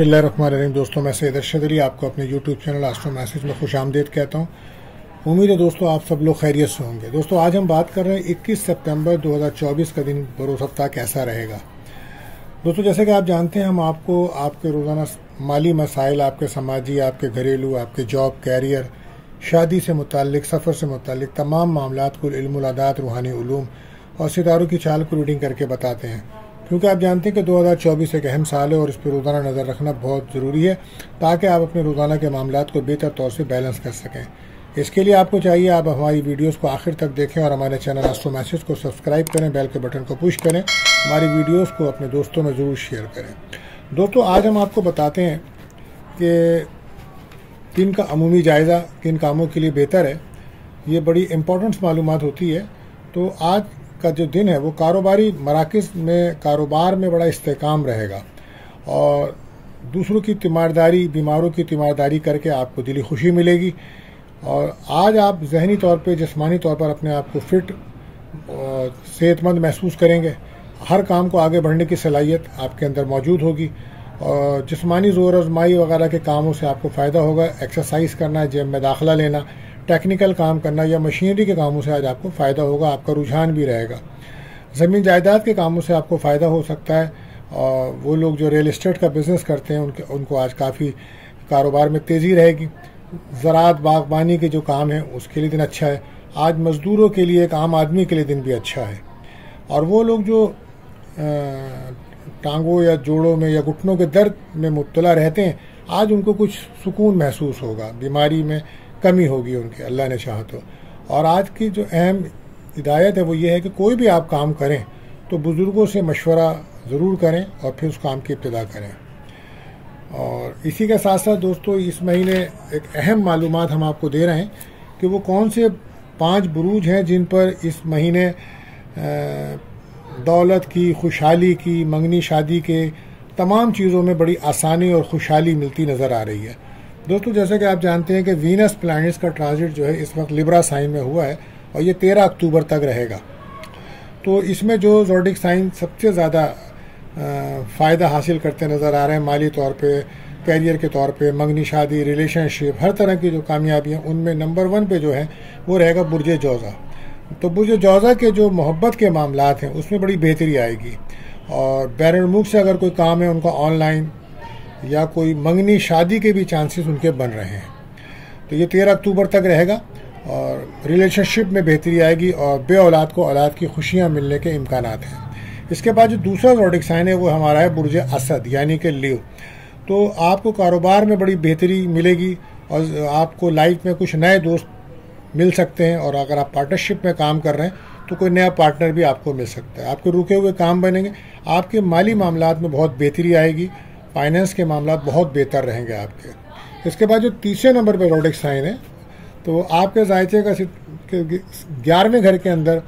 बिस्मिल्लाहिर्रहमानिर्रहीम। दोस्तों, मैं सैयद अरशद अली आपको अपने यूट्यूब चैनल एस्ट्रो मैसेज में खुशामदीद कहता हूँ। उम्मीद है दोस्तों आप सब लोग खैरियत से होंगे। दोस्तों, आज हम बात कर रहे हैं 21 सितंबर 2024 का दिन बरोज़ हफ्ता कैसा रहेगा। दोस्तों, जैसे कि आप जानते हैं, हम आपको आपके रोज़ाना माली मसाइल, आपके समाजी, आपके घरेलू, आपके जॉब, कैरियर, शादी से मुताल्लिक, सफ़र से मुताल्लिक तमाम मामलात को इल्मुल अदात, रूहानी उलूम और सितारों की चाल को रीडिंग करके बताते हैं, क्योंकि आप जानते हैं कि 2024 एक अहम साल है और इस पर रोज़ाना नज़र रखना बहुत ज़रूरी है ताकि आप अपने रोज़ाना के मामलात को बेहतर तौर से बैलेंस कर सकें। इसके लिए आपको चाहिए आप हमारी वीडियोस को आखिर तक देखें और हमारे चैनल एस्ट्रो मैसेज को सब्सक्राइब करें, बेल के बटन को पुश करें, हमारी वीडियोस को अपने दोस्तों में ज़रूर शेयर करें। दोस्तों, आज हम आपको बताते हैं कि दिन का अमूमी जायज़ा किन कामों के लिए बेहतर है। ये बड़ी इम्पोर्टेंट मालूमात होती है। तो आज का जो दिन है वो कारोबारी मराकज़ में कारोबार में बड़ा इस्तेकाम रहेगा और दूसरों की तीमारदारी, बीमारों की तीमारदारी करके आपको दिली खुशी मिलेगी। और आज आप जहनी तौर पे, जिस्मानी तौर पर अपने आप को फिट और सेहतमंद महसूस करेंगे। हर काम को आगे बढ़ने की सलाहियत आपके अंदर मौजूद होगी और जिस्मानी ज़ोर आज़माई वगैरह के कामों से आपको फ़ायदा होगा। एक्सरसाइज करना, जिम में दाखिला लेना, टेक्निकल काम करना या मशीनरी के कामों से आज आपको फ़ायदा होगा। आपका रुझान भी रहेगा। ज़मीन जायदाद के कामों से आपको फ़ायदा हो सकता है और वो लोग जो रियल इस्टेट का बिज़नेस करते हैं उनको आज काफ़ी कारोबार में तेज़ी रहेगी। ज़राअत, बागबानी के जो काम हैं उसके लिए दिन अच्छा है। आज मज़दूरों के लिए, एक आम आदमी के लिए दिन भी अच्छा है। और वो लोग जो टांगों या जोड़ों में या घुटनों के दर्द में मुब्तला रहते हैं, आज उनको कुछ सुकून महसूस होगा, बीमारी में कमी होगी उनके, अल्लाह ने चाहा तो। और आज की जो अहम हिदायत है वो ये है कि कोई भी आप काम करें तो बुज़ुर्गों से मशवरा ज़रूर करें और फिर उस काम की इब्तिदा करें। और इसी के साथ साथ दोस्तों, इस महीने एक अहम मालूमात हम आपको दे रहे हैं कि वो कौन से 5 बुरूज हैं जिन पर इस महीने दौलत की, खुशहाली की, मंगनी शादी के तमाम चीज़ों में बड़ी आसानी और खुशहाली मिलती नज़र आ रही है। दोस्तों, जैसे कि आप जानते हैं कि वीनस प्लैनेट्स का ट्रांजिट जो है इस वक्त लिब्रा साइन में हुआ है और ये 13 अक्टूबर तक रहेगा। तो इसमें जो ज़ोडिक साइन सबसे ज़्यादा फ़ायदा हासिल करते नज़र आ रहे हैं माली तौर पे, कैरियर के तौर पे, मंगनी शादी, रिलेशनशिप, हर तरह की जो कामयाबियाँ, उनमें नंबर 1 पे जो है वो रहेगा बुर्ज जौज़ा। तो बुर्ज जौज़ा के जो मोहब्बत के मामलात हैं उसमें बड़ी बेहतरी आएगी। और बैरून मुल्क से अगर कोई काम है उनका ऑनलाइन या कोई मंगनी शादी के भी चांसेस उनके बन रहे हैं। तो ये 13 अक्टूबर तक रहेगा और रिलेशनशिप में बेहतरी आएगी और बे औलाद को औलाद की खुशियाँ मिलने के इम्कानात हैं। इसके बाद जो दूसरा ज़ोडिक साइन है वो हमारा है बुर्ज असद, यानी कि लीव। तो आपको कारोबार में बड़ी बेहतरी मिलेगी और आपको लाइफ में कुछ नए दोस्त मिल सकते हैं। और अगर आप पार्टनरशिप में काम कर रहे हैं तो कोई नया पार्टनर भी आपको मिल सकता है। आपके रुके हुए काम बनेंगे। आपके माली मामलात में बहुत बेहतरी आएगी। फाइनेंस के मामलात बहुत बेहतर रहेंगे आपके। इसके बाद जो तीसरे नंबर पर ज़ोडिक साइन है तो आपके जायचे का 11वें घर के अंदर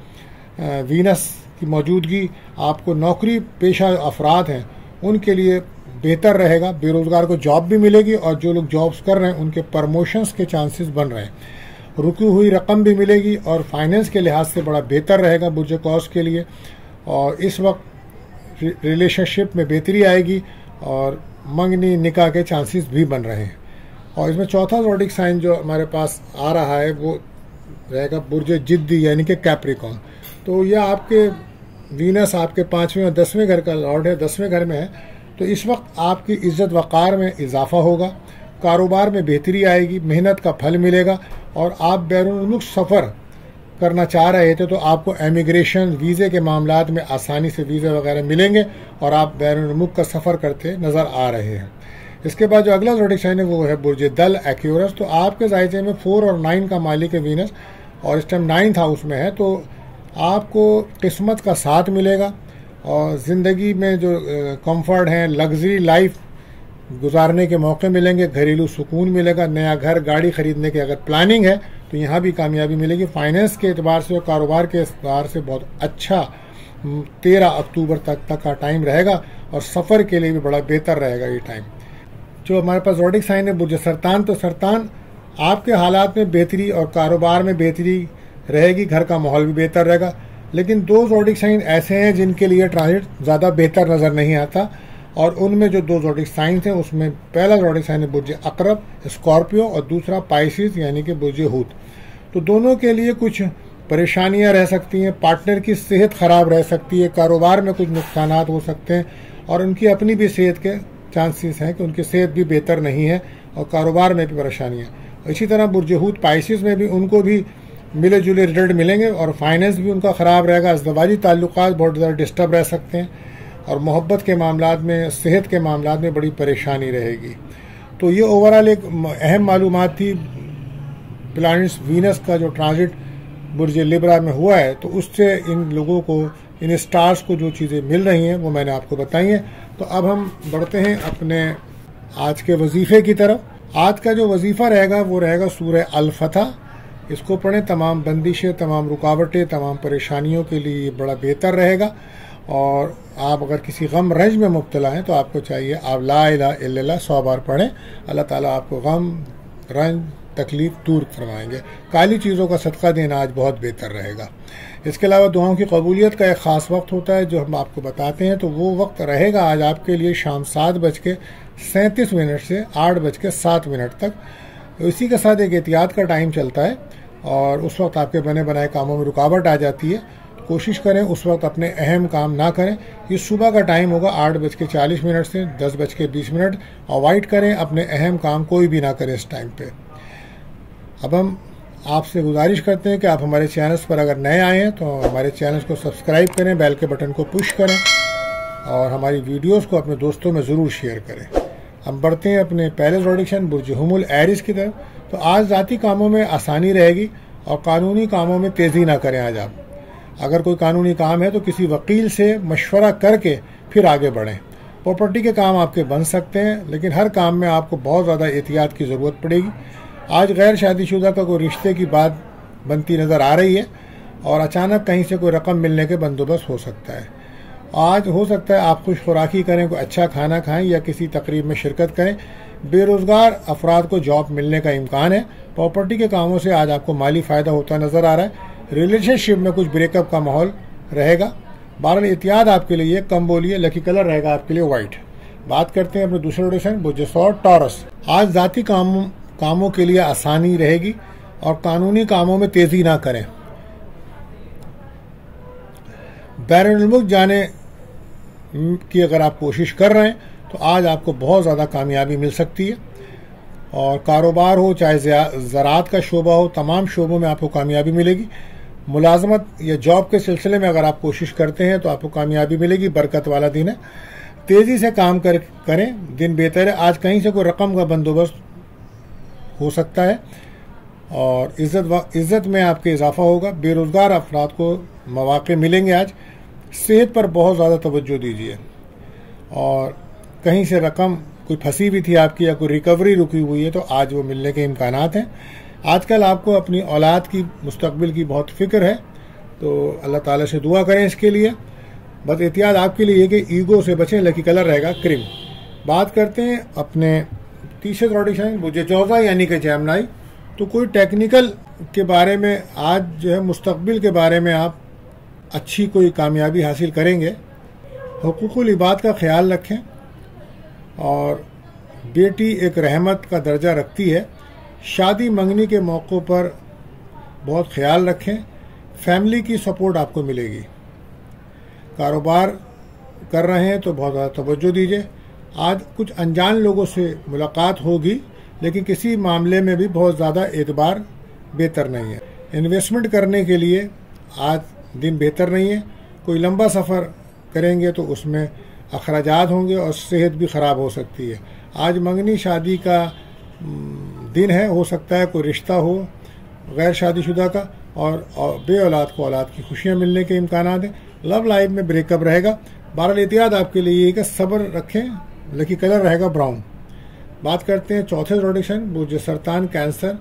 वीनस की मौजूदगी आपको नौकरी पेशा अफराद हैं उनके लिए बेहतर रहेगा। बेरोज़गार को जॉब भी मिलेगी और जो लोग जॉब्स कर रहे हैं उनके प्रमोशंस के चांसेस बन रहे हैं। रुकी हुई रकम भी मिलेगी और फाइनेंस के लिहाज से बड़ा बेहतर रहेगा बुर्ज कौस के लिए। और इस वक्त रिलेशनशिप में बेहतरी आएगी और मंगनी निकाह के चांसेस भी बन रहे हैं। और इसमें चौथा ज़ोडिक साइन जो हमारे पास आ रहा है वो रहेगा बुर्ज जिद्दी, यानी कि कैप्रिकॉर्न। तो यह आपके वीनस आपके 5वें और 10वें घर का लॉर्ड है, 10वें घर में है। तो इस वक्त आपकी इज़्ज़त वक़ार में इजाफा होगा, कारोबार में बेहतरी आएगी, मेहनत का फल मिलेगा। और आप बैरून मुल्क सफ़र करना चाह रहे थे तो आपको एमिग्रेशन, वीज़े के मामलात में आसानी से वीज़े वगैरह मिलेंगे और आप बैरून मुल्क का सफ़र करते नज़र आ रहे हैं। इसके बाद जो अगला ज़ोडिक साइन है वो है बुर्ज दल, एक्यूरस। तो आपके जायचे में 4 और 9 का मालिक है वीनस और इस टाइम 9th हाउस में है। तो आपको किस्मत का साथ मिलेगा और ज़िंदगी में जो कंफर्ट हैं, लग्जरी लाइफ गुजारने के मौके मिलेंगे, घरेलू सुकून मिलेगा। नया घर, गाड़ी ख़रीदने की अगर प्लानिंग है तो यहाँ भी कामयाबी मिलेगी। फाइनेंस के एतबार से और कारोबार के एतबार से बहुत अच्छा 13 अक्टूबर तक का टाइम रहेगा और सफ़र के लिए भी बड़ा बेहतर रहेगा ये टाइम। जो हमारे पास ज़ोडिक साइन है बुर्ज सरतान, तो सरतान आपके हालात में बेहतरी और कारोबार में बेहतरी रहेगी, घर का माहौल भी बेहतर रहेगा। लेकिन 2 ज़ोडिक साइन ऐसे हैं जिनके लिए ट्रांजिट ज़्यादा बेहतर नज़र नहीं आता और उनमें जो दो ज़ोडिक साइंस हैं उसमें पहला ज़ोडिक साइन है बुर्ज अकरब स्कॉर्पियो और दूसरा पाइसिस यानी कि बुर्ज हूत। तो दोनों के लिए कुछ परेशानियां रह सकती हैं, पार्टनर की सेहत ख़राब रह सकती है, कारोबार में कुछ नुकसानात हो सकते हैं और उनकी अपनी भी सेहत के चांसेस हैं कि उनकी सेहत भी बेहतर नहीं है और कारोबार में भी परेशानियाँ। इसी तरह बुर्ज हूत पाइसिस में भी उनको भी मिले जुले रिजल्ट मिलेंगे और फाइनेंस भी उनका ख़राब रहेगा, अज़दवाजी ताल्लुकात बहुत ज़्यादा डिस्टर्ब रह सकते हैं और मोहब्बत के मामलात में, सेहत के मामलात में बड़ी परेशानी रहेगी। तो ये ओवरऑल एक अहम मालूमात थी प्लैनेट्स वीनस का जो ट्रांजिट बुर्ज लिब्रा में हुआ है, तो उससे इन लोगों को, इन स्टार्स को जो चीज़ें मिल रही हैं वो मैंने आपको बताई हैं। तो अब हम बढ़ते हैं अपने आज के वजीफ़े की तरफ। आज का जो वजीफ़ा रहेगा वो रहेगा सूरह अल फतह। इसको पढ़ें, तमाम बंदिशें, तमाम रुकावटें, तमाम परेशानियों के लिए बड़ा बेहतर रहेगा। और आप अगर किसी गम रंज में मुब्तला हैं तो आपको चाहिए आप ला इलाहा इल्लल्लाह 100 बार पढ़ें। अल्लाह ताला आपको गम, रंज, तकलीफ दूर फरमाएंगे। काली चीज़ों का सदका देना आज बहुत बेहतर रहेगा। इसके अलावा दुआओं की कबूलियत का एक ख़ास वक्त होता है जो हम आपको बताते हैं, तो वो वक्त रहेगा आज आपके लिए शाम 7:37 से 8:07 तक। इसी के साथ एक एहतियात का टाइम चलता है और उस वक्त आपके बने बनाए कामों में रुकावट आ जाती है। कोशिश करें उस वक्त अपने अहम काम ना करें। ये सुबह का टाइम होगा 8:40 से 10:20। अवॉइड करें, अपने अहम काम कोई भी ना करें इस टाइम पे। अब हम आपसे गुजारिश करते हैं कि आप हमारे चैनल्स पर अगर नए आए हैं तो हमारे चैनल्स को सब्सक्राइब करें, बेल के बटन को पुश करें और हमारी वीडियोस को अपने दोस्तों में ज़रूर शेयर करें। हम बढ़ते हैं अपने पहले प्रेडिक्शन बुर्ज हुमुल एरिस की तरफ। तो आज ज़ाती कामों में आसानी रहेगी और कानूनी कामों में तेज़ी ना करें। आज आप अगर कोई कानूनी काम है तो किसी वकील से मशवरा करके फिर आगे बढ़ें। प्रॉपर्टी के काम आपके बन सकते हैं, लेकिन हर काम में आपको बहुत ज़्यादा एहतियात की ज़रूरत पड़ेगी। आज गैर शादीशुदा का कोई रिश्ते की बात बनती नज़र आ रही है और अचानक कहीं से कोई रकम मिलने के बंदोबस्त हो सकता है। आज हो सकता है आप खुश खुराकी करें, कोई अच्छा खाना खाएं या किसी तकरीब में शिरकत करें। बेरोज़गार अफराद को जॉब मिलने का इम्कान है। प्रॉपर्टी के कामों से आज आपको माली फ़ायदा होता नज़र आ रहा है। रिलेशनशिप में कुछ ब्रेकअप का माहौल रहेगा। बहरहाल एहतियात आपके लिए कम बोलिए। लकी कलर रहेगा आपके लिए वाइट। बात करते हैं अपने दूसरे प्रेडिक्शन बुर्ज सौर टॉरस। आज ज़ाती कामों के लिए आसानी रहेगी और कानूनी कामों में तेज़ी ना करें। बैरुल मुल्क जाने की अगर आप कोशिश कर रहे हैं तो आज आपको बहुत ज़्यादा कामयाबी मिल सकती है। और कारोबार हो, चाहे ज़राअत का शोबा हो, तमाम शोबों में आपको कामयाबी मिलेगी। मुलाजमत या जॉब के सिलसिले में अगर आप कोशिश करते हैं तो आपको कामयाबी मिलेगी। बरकत वाला दिन है। तेज़ी से काम करें, दिन बेहतर है। आज कहीं से कोई रकम का बंदोबस्त हो सकता है और इज़्ज़त में आपके इजाफा होगा। बेरोज़गार अफराद को मौक़े मिलेंगे। आज सेहत पर बहुत ज़्यादा तवज्जो दीजिए और कहीं से रकम कोई फंसी हुई थी आपकी या कोई रिकवरी रुकी हुई है तो आज वो मिलने के इम्कानात हैं। आजकल आपको अपनी औलाद की मुस्तकबिल की बहुत फ़िक्र है, तो अल्लाह ताला से दुआ करें इसके लिए। बस एहतियात आपके लिए कि ईगो से बचें। लकी कलर रहेगा क्रीम। बात करते हैं अपने तीसरे प्रेडिक्शन बुर्ज जौज़ा यानी कि जेमिनी। तो कोई टेक्निकल के बारे में आज जो है मुस्तकबिल के बारे में आप अच्छी कोई कामयाबी हासिल करेंगे। हुकूकुल इबाद का ख्याल रखें और बेटी एक रहमत का दर्जा रखती है। शादी मंगनी के मौक़ों पर बहुत ख्याल रखें। फैमिली की सपोर्ट आपको मिलेगी। कारोबार कर रहे हैं तो बहुत ज़्यादा तवज्जो दीजिए। आज कुछ अनजान लोगों से मुलाकात होगी, लेकिन किसी मामले में भी बहुत ज़्यादा एतबार बेहतर नहीं है। इन्वेस्टमेंट करने के लिए आज दिन बेहतर नहीं है। कोई लंबा सफ़र करेंगे तो उसमें अखराजात होंगे और सेहत भी ख़राब हो सकती है। आज मंगनी शादी का दिन है। हो सकता है कोई रिश्ता हो गैर शादीशुदा का और बे औलाद को औलाद की खुशियाँ मिलने के इम्कानात हैं। लव लाइफ में ब्रेकअप रहेगा। बहरहाल एहतियात आपके लिए कि सब्र रखें। लकी कलर रहेगा ब्राउन। बात करते हैं चौथे प्रेडिक्शन बुर्ज सरतान कैंसर।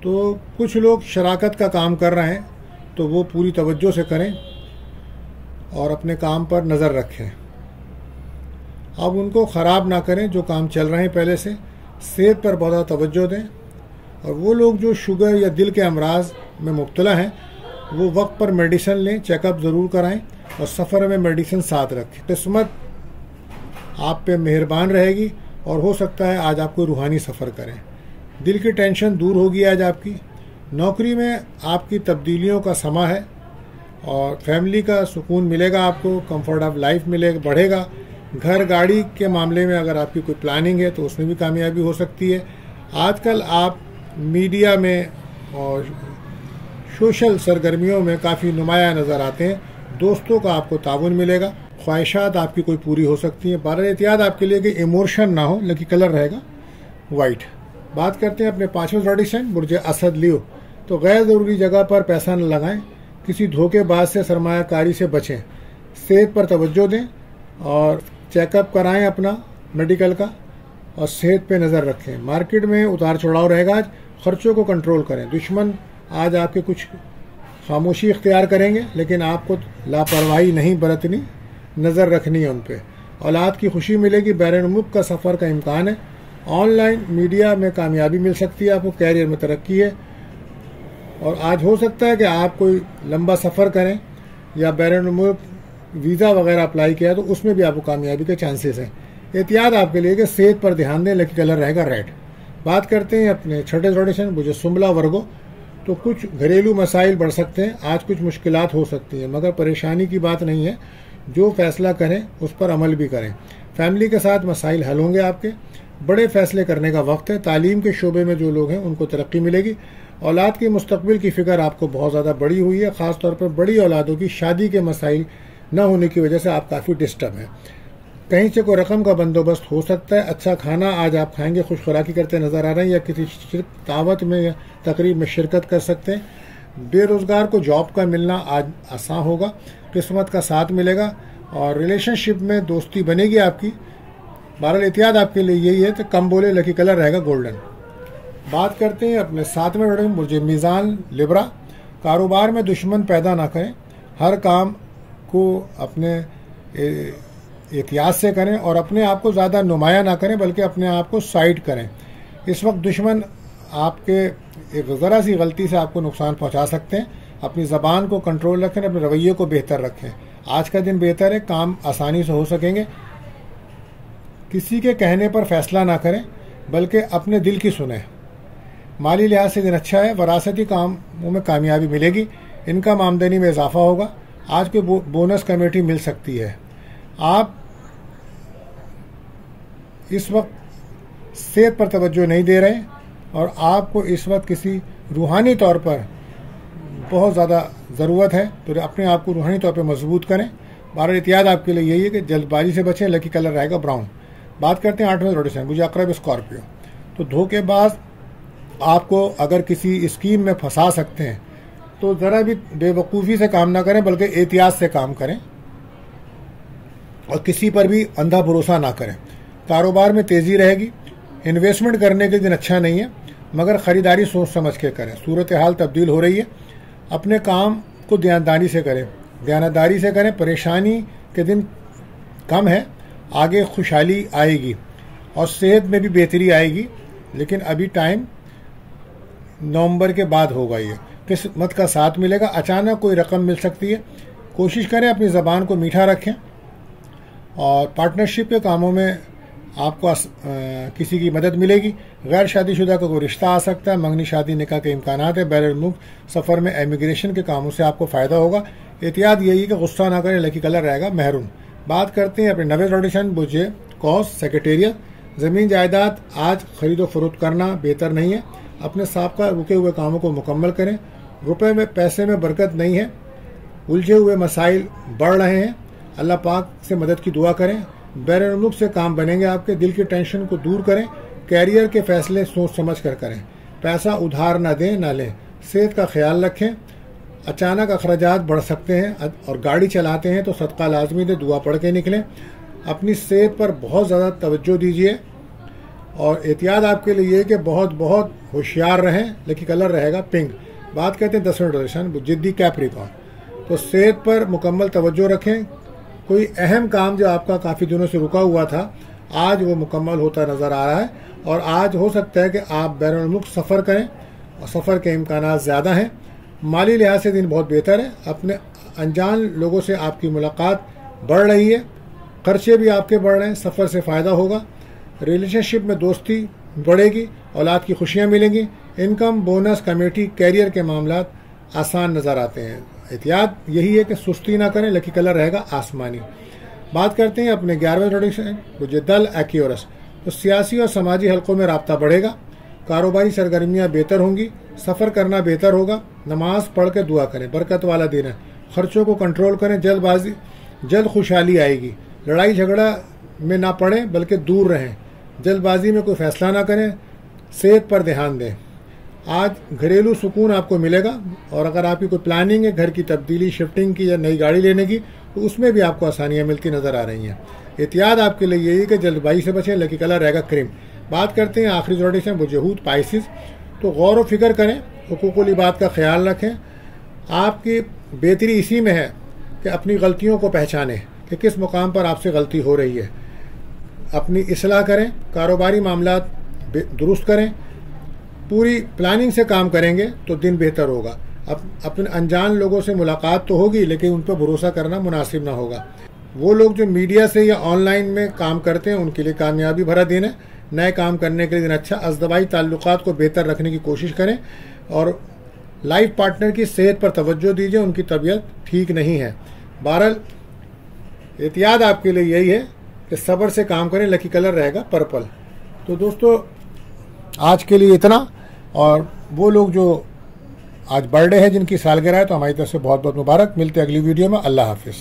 तो कुछ लोग शराकत का काम कर रहे हैं तो वो पूरी तवज्जो से करें और अपने काम पर नज़र रखें। अब उनको ख़राब ना करें जो काम चल रहे हैं पहले से। सेहत पर बहुत ज़्यादा तवज्जो दें और वो लोग जो शुगर या दिल के अमराज में मुब्तला हैं वो वक्त पर मेडिसिन लें, चेकअप ज़रूर कराएं और सफ़र में मेडिसिन साथ रखें। किस्मत आप पे मेहरबान रहेगी और हो सकता है आज आप कोई रूहानी सफ़र करें। दिल की टेंशन दूर होगी आज आपकी। नौकरी में आपकी तब्दीलियों का समा है और फैमिली का सुकून मिलेगा आपको, कंफर्ट ऑफ लाइफ मिलेगा, बढ़ेगा। घर गाड़ी के मामले में अगर आपकी कोई प्लानिंग है तो उसमें भी कामयाबी हो सकती है। आजकल आप मीडिया में और सोशल सरगर्मियों में काफ़ी नुमाया नज़र आते हैं। दोस्तों का आपको ताउन मिलेगा। ख्वाहिशात आपकी कोई पूरी हो सकती हैं। बारह एहतियात आपके लिए कि इमोशन ना हो, लेकिन कलर रहेगा वाइट। बात करते हैं अपने पांचवें प्रेडिक्शन बुर्ज असद लियो। तो गैर ज़रूरी जगह पर पैसा न लगाएं, किसी धोखेबाज से सरमायाकारी से बचें, सेहत पर तवज्जो दें और चेकअप कराएं अपना मेडिकल का और सेहत पे नज़र रखें। मार्केट में उतार चढ़ाव रहेगा आज, खर्चों को कंट्रोल करें। दुश्मन आज आपके कुछ खामोशी इख्तियार करेंगे, लेकिन आपको लापरवाही नहीं बरतनी, नज़र रखनी है उन पर। औलाद की खुशी मिलेगी। बैरून मुल्क का सफ़र का इम्कान है। ऑनलाइन मीडिया में कामयाबी मिल सकती है आपको, कैरियर में तरक्की है। और आज हो सकता है कि आप कोई लंबा सफ़र करें या बैरून मुल्क वीज़ा वगैरह अप्लाई किया तो उसमें भी आपको कामयाबी के चांसेस हैं। एहतियात आपके लिए कि सेहत पर ध्यान दें, लेकिन कलर रहेगा रेड। बात करते हैं अपने छठे प्रेडिक्शन मुझे सुम्बला वर्गो। तो कुछ घरेलू मसाइल बढ़ सकते हैं आज, कुछ मुश्किलात हो सकती हैं, मगर परेशानी की बात नहीं है। जो फैसला करें उस पर अमल भी करें। फैमिली के साथ मसाइल हल होंगे आपके। बड़े फैसले करने का वक्त है। तालीम के शोबे में जो लोग हैं उनको तरक्की मिलेगी। औलाद की मुस्तकबिल की फ़िक्र आपको बहुत ज़्यादा बड़ी हुई है। ख़ास तौर पर बड़ी औलादों की शादी के मसाइल न होने की वजह से आप काफ़ी डिस्टर्ब हैं। कहीं से कोई रकम का बंदोबस्त हो सकता है। अच्छा खाना आज आप खाएंगे, खुश खुराकी करते नज़र आ रहे हैं या किसी दावत में या तकरीब में शिरकत कर सकते हैं। बेरोज़गार को जॉब का मिलना आज आसान होगा। किस्मत का साथ मिलेगा और रिलेशनशिप में दोस्ती बनेगी आपकी। बहरहाल एहतियात आपके लिए यही है तो कम बोले, लकी कलर रहेगा गोल्डन। बात करते हैं अपने सातवें प्रेडिक्शन बुर्ज मीज़ान लिब्रा। कारोबार में दुश्मन पैदा ना करें। हर काम को अपने एहतियात से करें और अपने आप को ज़्यादा नुमाया ना करें, बल्कि अपने आप को साइड करें। इस वक्त दुश्मन आपके एक ज़रा सी गलती से आपको नुकसान पहुंचा सकते हैं। अपनी ज़बान को कंट्रोल रखें, अपने रवैये को बेहतर रखें। आज का दिन बेहतर है, काम आसानी से हो सकेंगे। किसी के कहने पर फैसला ना करें, बल्कि अपने दिल की सुने। माली लिहाज से दिन अच्छा है। वरासती कामों में कामयाबी मिलेगी। इनकम आमदनी में इजाफा होगा। आज कोई बोनस कमेटी मिल सकती है। आप इस वक्त सेहत पर तवज्जो नहीं दे रहे और आपको इस वक्त किसी रूहानी तौर पर बहुत ज़्यादा ज़रूरत है, तो अपने आप को रूहानी तौर पर मजबूत करें। बहरहाल एहतियात आपके लिए यही है कि जल्दबाजी से बचें। लकी कलर रहेगा ब्राउन। बात करते हैं आठवें प्रेडिक्शन मुझे अकरब स्कॉर्पियो। तो धोखेबाज आपको अगर किसी स्कीम में फंसा सकते हैं तो ज़रा भी बेवकूफ़ी से काम ना करें, बल्कि एहतियात से काम करें और किसी पर भी अंधा भरोसा ना करें। कारोबार में तेज़ी रहेगी। इन्वेस्टमेंट करने के दिन अच्छा नहीं है, मगर ख़रीदारी सोच समझ के करें। सूरत हाल तब्दील हो रही है। अपने काम को ध्यानदारी से करें, ध्यानदारी से करें। परेशानी के दिन कम है, आगे खुशहाली आएगी और सेहत में भी बेहतरी आएगी, लेकिन अभी टाइम नवंबर के बाद होगा। ये किस्मत का साथ मिलेगा। अचानक कोई रकम मिल सकती है। कोशिश करें अपनी ज़बान को मीठा रखें और पार्टनरशिप के कामों में आपको किसी की मदद मिलेगी। गैर शादीशुदा का कोई रिश्ता आ सकता है। मंगनी शादी निकाह के इम्कानात है। बैरून मुल्क सफ़र में इमिग्रेशन के कामों से आपको फ़ायदा होगा। एहतियात यही है कि गुस्सा ना करें। लकी कलर रहेगा मेहरून। बात करते हैं अपने नवे प्रेडिक्शन बुझे कॉस सेक्रेटेरियल। ज़मीन जायदाद आज खरीदो फरोख्त करना बेहतर नहीं है। अपने साबका रुके हुए कामों को मुकम्मल करें। रुपए में पैसे में बरकत नहीं है। उलझे हुए मसाइल बढ़ रहे हैं। अल्लाह पाक से मदद की दुआ करें। बैरून मुल्क से काम बनेंगे आपके। दिल की टेंशन को दूर करें। कैरियर के फैसले सोच समझ कर करें। पैसा उधार ना दें ना लें। सेहत का ख्याल रखें। अचानक अखराजात बढ़ सकते हैं और गाड़ी चलाते हैं तो सदका लाजमी दे, दुआ पढ़ के निकलें। अपनी सेहत पर बहुत ज़्यादा तवज्जो दीजिए और एहतियात आपके लिए कि बहुत बहुत होशियार रहें। लेकिन कलर रहेगा पिंक। बात करते हैं 10वें प्रेडिक्शन जिद्दी कैप्रिकॉर्न। तो सेहत पर मुकम्मल तवज्जो रखें। कोई अहम काम जो आपका काफ़ी दिनों से रुका हुआ था, आज वो मुकम्मल होता नज़र आ रहा है और आज हो सकता है कि आप बैरून मुल्क सफ़र करें और सफ़र के इम्कानात ज़्यादा हैं। माली लिहाज से दिन बहुत बेहतर है। अपने अनजान लोगों से आपकी मुलाकात बढ़ रही है। खर्चे भी आपके बढ़ रहे हैं, सफ़र से फ़ायदा होगा, रिलेशनशिप में दोस्ती बढ़ेगी, औलाद की खुशियाँ मिलेंगी, इनकम, बोनस, कमेटी, कैरियर के मामलात आसान नज़र आते हैं। एहतियात यही है कि सुस्ती ना करें, लकी कलर रहेगा आसमानी। बात करते हैं अपने 11वें प्रेडिक्शन दल एक्यूरस। तो सियासी और समाजी हलकों में राब्ता बढ़ेगा, कारोबारी सरगर्मियाँ बेहतर होंगी, सफ़र करना बेहतर होगा, नमाज पढ़ के दुआ करें, बरकत वाला दिन है, खर्चों को कंट्रोल करें, जल्द खुशहाली आएगी, लड़ाई झगड़ा में ना पड़ें बल्कि दूर रहें, जल्दबाजी में कोई फैसला ना करें, सेहत पर ध्यान दें। आज घरेलू सुकून आपको मिलेगा, और अगर आपकी कोई प्लानिंग है घर की तब्दीली, शिफ्टिंग की या नई गाड़ी लेने की, तो उसमें भी आपको आसानियाँ मिलती नज़र आ रही हैं। एहतियात आपके लिए यही है कि जल्दबाजी से बचें, लकी कलर रहेगा क्रीम। बात करते हैं आखिरी प्रेडिक्शन बुजहूद पाइसिस। तो गौर व फिक्र करें, हुकूकुल इबाद का ख्याल रखें। आपकी बेहतरी इसी में है कि अपनी गलतियों को पहचानें कि किस मुकाम पर आपसे गलती हो रही है, अपनी इस्लाह करें, कारोबारी मामलात दुरुस्त करें, पूरी प्लानिंग से काम करेंगे तो दिन बेहतर होगा। अपने अनजान लोगों से मुलाकात तो होगी, लेकिन उन पर भरोसा करना मुनासिब ना होगा। वो लोग जो मीडिया से या ऑनलाइन में काम करते हैं उनके लिए कामयाबी भरा दिन है। नए काम करने के लिए दिन अच्छा। अज़दवाई ताल्लुकात को बेहतर रखने की कोशिश करें, और लाइफ पार्टनर की सेहत पर तवज्जो दीजिए, उनकी तबीयत ठीक नहीं है। बहरहाल एहतियात आपके लिए यही है कि सब्र से काम करें, लकी कलर रहेगा पर्पल। तो दोस्तों आज के लिए इतना, और वो लोग जो आज बर्थडे है जिनकी सालगिरह है, तो हमारी तरफ से बहुत बहुत मुबारक। मिलते हैं अगली वीडियो में। अल्लाह हाफिज़।